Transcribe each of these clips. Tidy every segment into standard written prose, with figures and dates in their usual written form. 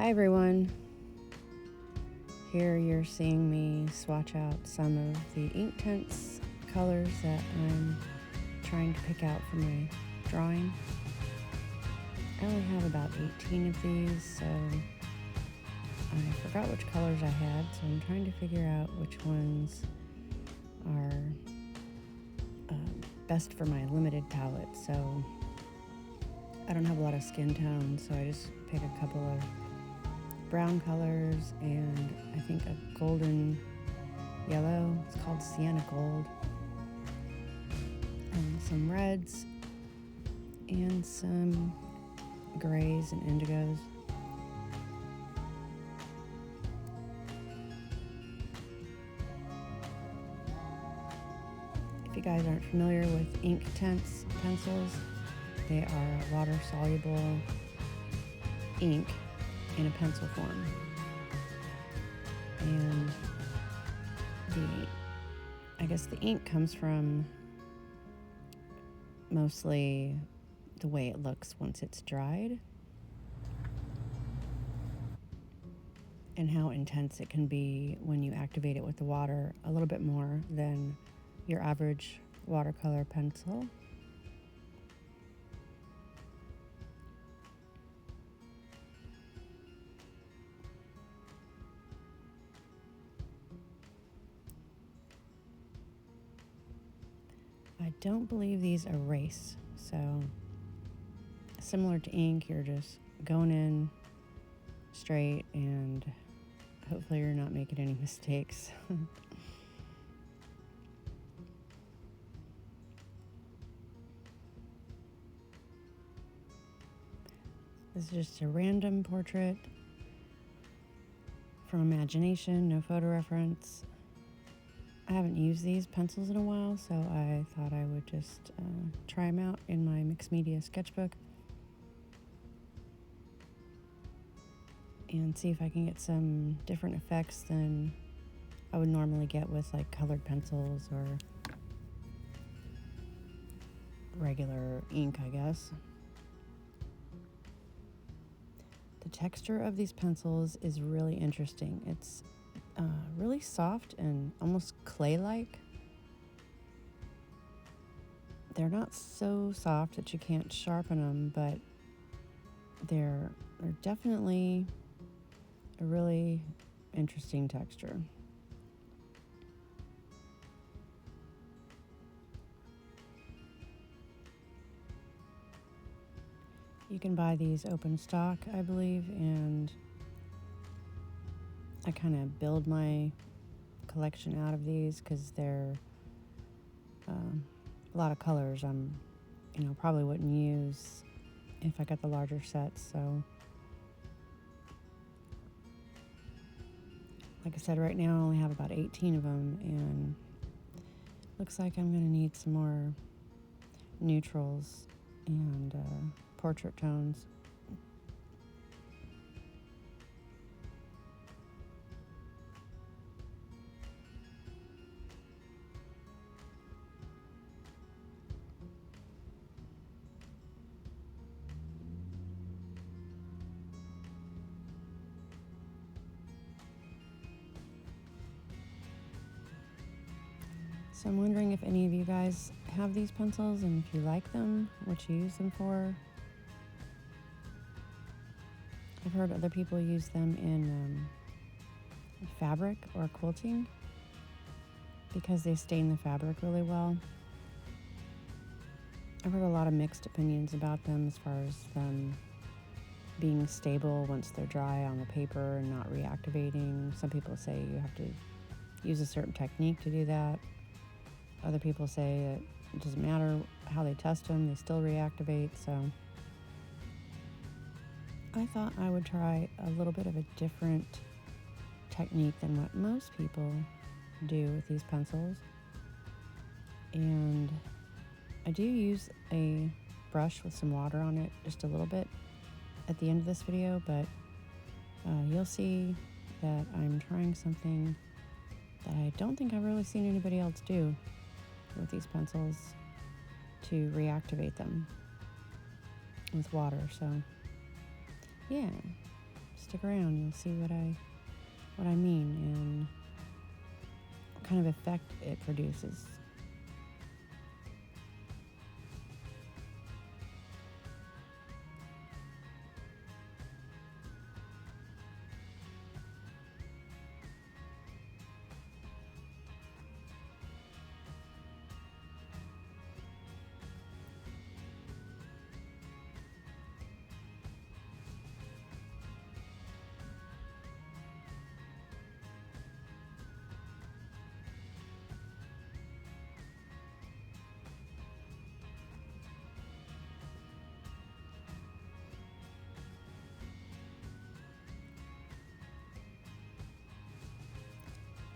Hi everyone. Here you're seeing me swatch out some of the Inktense colors that I'm trying to pick out for my drawing. I only have about 18 of these, so I forgot which colors I had, so I'm trying to figure out which ones are best for my limited palette. So I don't have a lot of skin tone, so I just pick a couple of brown colors and I think a golden yellow. It's called sienna gold. And some reds and some grays and indigos. If you guys aren't familiar with Inktense pencils, they are water-soluble ink in a pencil form. And I guess the ink comes from mostly the way it looks once it's dried and how intense it can be when you activate it with the water, a little bit more than your average watercolor pencil. I don't believe these erase, so similar to ink, you're just going in straight and hopefully you're not making any mistakes. This is just a random portrait from imagination, no photo reference. I haven't used these pencils in a while, so I thought I would just try them out in my mixed media sketchbook and see if I can get some different effects than I would normally get with like colored pencils or regular ink, I guess. The texture of these pencils is really interesting. It's really soft and almost clay-like. They're not so soft that you can't sharpen them, but they're definitely a really interesting texture. You can buy these open stock, I believe, and I kind of build my collection out of these because they're a lot of colors probably wouldn't use if I got the larger sets. So like I said, right now I only have about 18 of them, and looks like I'm going to need some more neutrals and portrait tones. So I'm wondering if any of you guys have these pencils and if you like them, what you use them for. I've heard other people use them in fabric or quilting because they stain the fabric really well. I've heard a lot of mixed opinions about them as far as them being stable once they're dry on the paper and not reactivating. Some people say you have to use a certain technique to do that. Other people say that it doesn't matter how they test them, they still reactivate. So I thought I would try a little bit of a different technique than what most people do with these pencils. And I do use a brush with some water on it just a little bit at the end of this video, but you'll see that I'm trying something that I don't think I've really seen anybody else do with these pencils to reactivate them with water. So yeah, stay stick around, you'll see what I mean and what kind of effect it produces.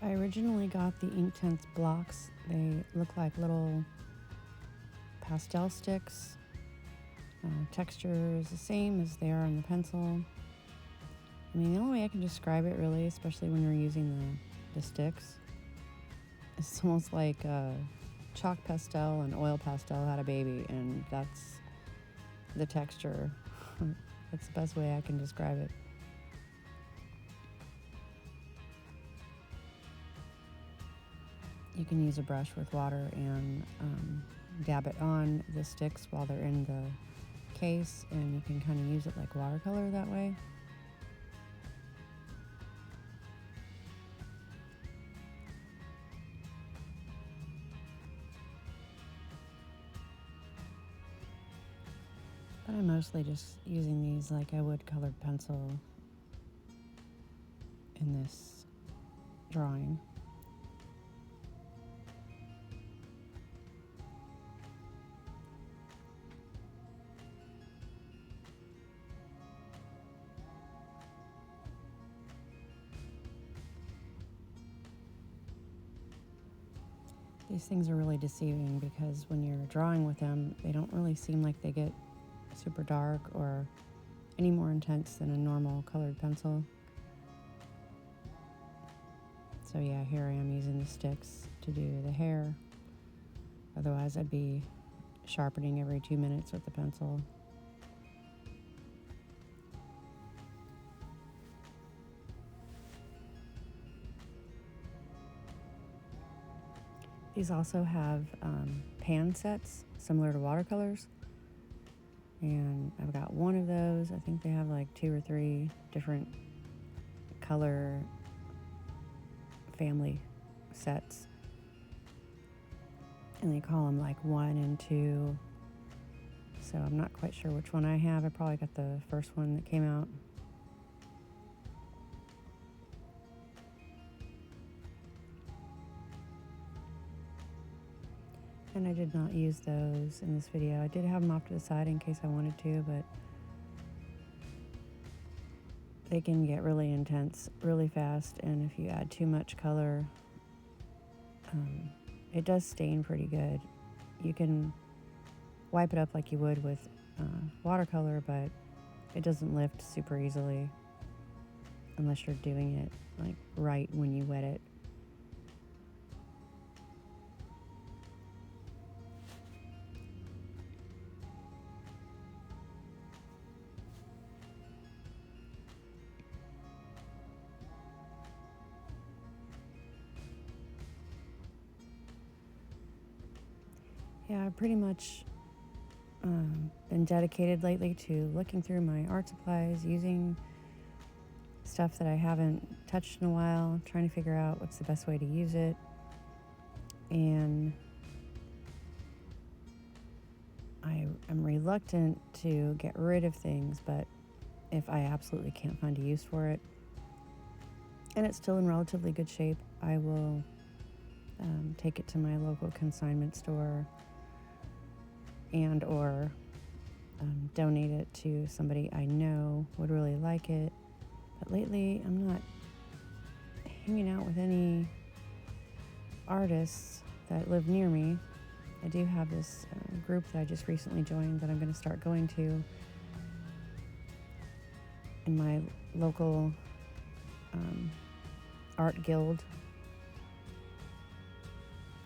I originally got the Inktense blocks. They look like little pastel sticks. Texture is the same as they are on the pencil. I mean, the only way I can describe it really, especially when you're using the sticks, it's almost like chalk pastel and oil pastel had a baby, and that's the texture. That's the best way I can describe it. You can use a brush with water and dab it on the sticks while they're in the case, and you can kind of use it like watercolor that way. But I'm mostly just using these like I would colored pencil in this drawing. These things are really deceiving because when you're drawing with them, they don't really seem like they get super dark or any more intense than a normal colored pencil. So yeah, here I am using the sticks to do the hair. Otherwise, I'd be sharpening every 2 minutes with the pencil. These also have pan sets similar to watercolors, and I've got one of those. I think they have like 2 or 3 different color family sets, and they call them like 1 and 2, so I'm not quite sure which one I have. I probably got the first one that came out. And I did not use those in this video. I did have them off to the side in case I wanted to, but they can get really intense really fast, and if you add too much color, it does stain pretty good. You can wipe it up like you would with watercolor, but it doesn't lift super easily unless you're doing it like right when you wet it. Yeah, I've pretty much been dedicated lately to looking through my art supplies, using stuff that I haven't touched in a while, trying to figure out what's the best way to use it. And I am reluctant to get rid of things, but if I absolutely can't find a use for it, and it's still in relatively good shape, I will take it to my local consignment store and or donate it to somebody I know would really like it. But lately I'm not hanging out with any artists that live near me. I do have this group that I just recently joined that I'm going to start going to in my local art guild,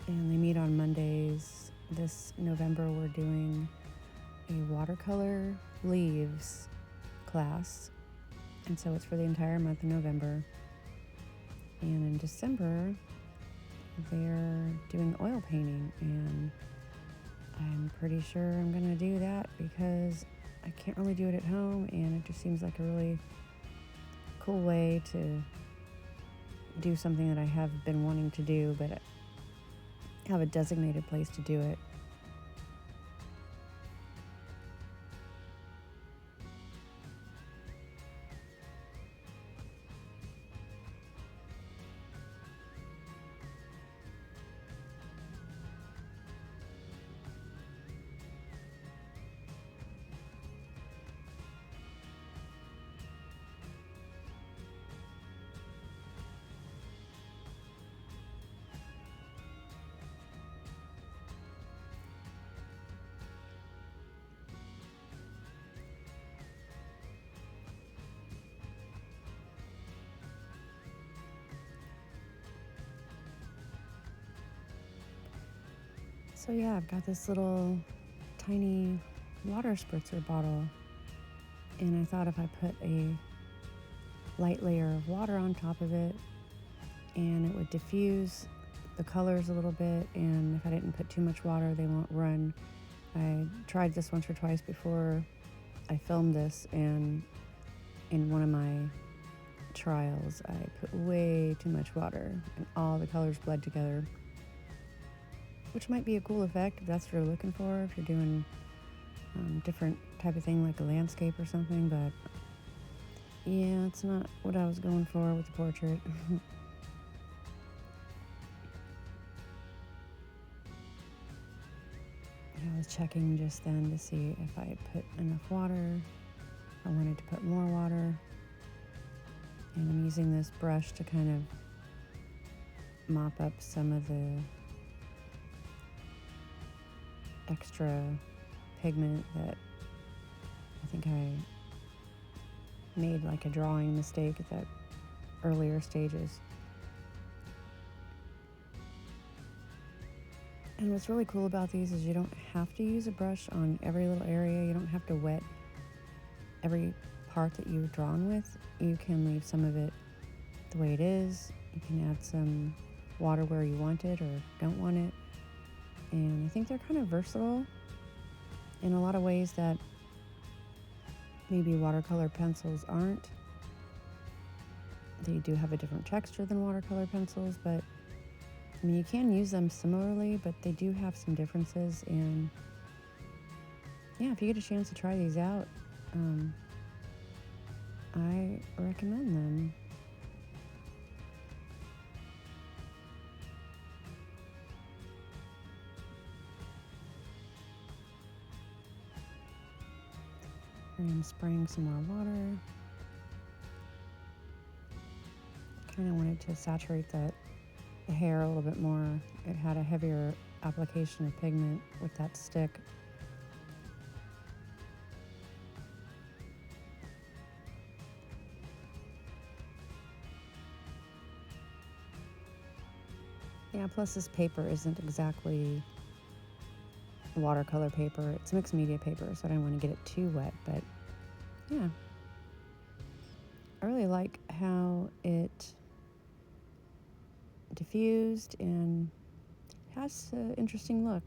and they meet on Mondays. This November we're doing a watercolor leaves class, And so it's for the entire month of November. And in December, they're doing oil painting, and I'm pretty sure I'm going to do that because I can't really do it at home, and it just seems like a really cool way to do something that I have been wanting to do, but have a designated place to do it. So yeah, I've got this little tiny water spritzer bottle, and I thought if I put a light layer of water on top of it, and it would diffuse the colors a little bit, and if I didn't put too much water, they won't run. I tried this once or twice before I filmed this, and in one of my trials, I put way too much water, and all the colors bled together, which might be a cool effect if that's what you're looking for, if you're doing different type of thing like a landscape or something, but yeah, it's not what I was going for with the portrait. I was checking just then to see if I put enough water. I wanted to put more water, and I'm using this brush to kind of mop up some of the extra pigment that I think I made like a drawing mistake at that earlier stages. And what's really cool about these is you don't have to use a brush on every little area. You don't have to wet every part that you've drawn with. You can leave some of it the way it is. You can add some water where you want it or don't want it. And I think they're kind of versatile in a lot of ways that maybe watercolor pencils aren't. They do have a different texture than watercolor pencils, but I mean, you can use them similarly, but they do have some differences. And yeah, if you get a chance to try these out, I recommend them. And I'm spraying some more water. Kind of wanted to saturate the hair a little bit more. It had a heavier application of pigment with that stick. Yeah, plus this paper isn't exactly watercolor paper. It's mixed media paper, so I didn't want to get it too wet, but yeah. I really like how it diffused and has an interesting look.